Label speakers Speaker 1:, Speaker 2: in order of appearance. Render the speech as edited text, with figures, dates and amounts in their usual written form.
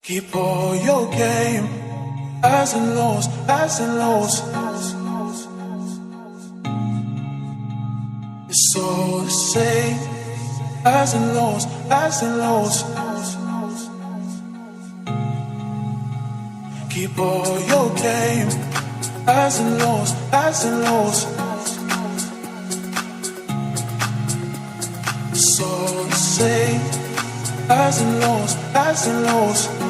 Speaker 1: Keep all your game, highs and lows, highs and lows. It's all the same, highs and lows, highs and lows. Keep all your game, highs and lows, highs and lows. It's all the same, highs and lows, highs and lows.